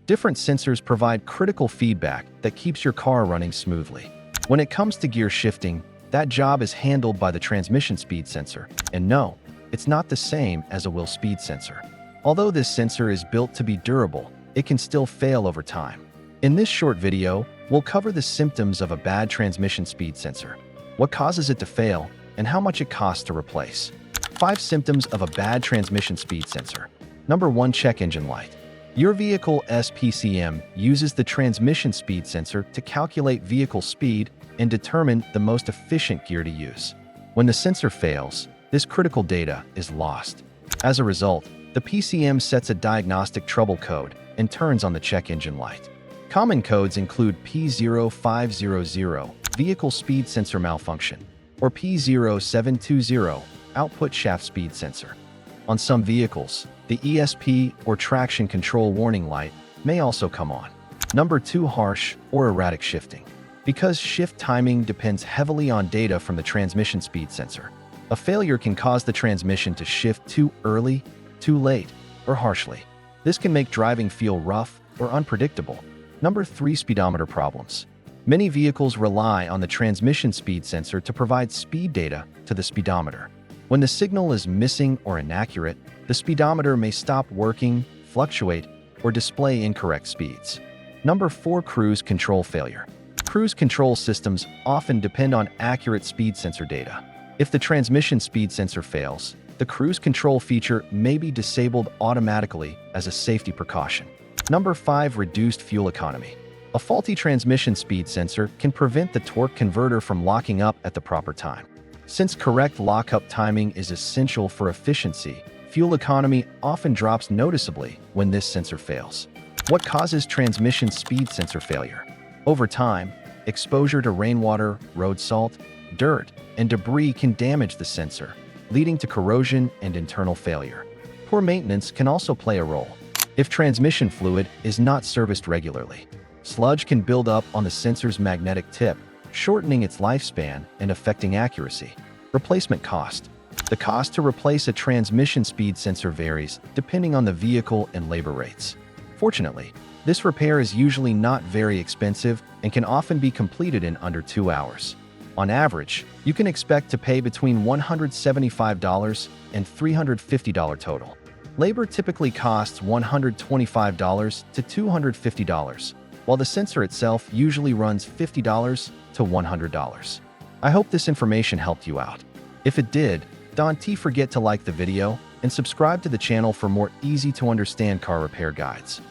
Different sensors provide critical feedback that keeps your car running smoothly. When it comes to gear shifting, that job is handled by the transmission speed sensor. And no, it's not the same as a wheel speed sensor. Although this sensor is built to be durable, it can still fail over time. In this short video, we'll cover the symptoms of a bad transmission speed sensor, what causes it to fail, and how much it costs to replace. 5 symptoms of a bad transmission speed sensor. Number 1. Check engine light. Your vehicle's PCM uses the transmission speed sensor to calculate vehicle speed and determine the most efficient gear to use. When the sensor fails, this critical data is lost. As a result, the PCM sets a diagnostic trouble code and turns on the check engine light. Common codes include P0500, vehicle speed sensor malfunction, or P0720, output shaft speed sensor. On some vehicles, the ESP or traction control warning light may also come on. Number 2. Harsh or erratic shifting. Because shift timing depends heavily on data from the transmission speed sensor, a failure can cause the transmission to shift too early, too late, or harshly. This can make driving feel rough or unpredictable. Number 3. Speedometer problems. Many vehicles rely on the transmission speed sensor to provide speed data to the speedometer. When the signal is missing or inaccurate, the speedometer may stop working, fluctuate, or display incorrect speeds. Number 4. Cruise control failure. Cruise control systems often depend on accurate speed sensor data. If the transmission speed sensor fails, the cruise control feature may be disabled automatically as a safety precaution. Number 5. Reduced fuel economy. A faulty transmission speed sensor can prevent the torque converter from locking up at the proper time. Since correct lockup timing is essential for efficiency, fuel economy often drops noticeably when this sensor fails. What causes transmission speed sensor failure? Over time, exposure to rainwater, road salt, dirt, and debris can damage the sensor, leading to corrosion and internal failure. Poor maintenance can also play a role. If transmission fluid is not serviced regularly, sludge can build up on the sensor's magnetic tip, shortening its lifespan and affecting accuracy. Replacement cost. The cost to replace a transmission speed sensor varies depending on the vehicle and labor rates. Fortunately, this repair is usually not very expensive and can often be completed in under 2 hours. On average, you can expect to pay between $175 and $350 total. Labor typically costs $125 to $250, while the sensor itself usually runs $50 to $100. I hope this information helped you out. If it did, don't forget to like the video and subscribe to the channel for more easy-to-understand car repair guides.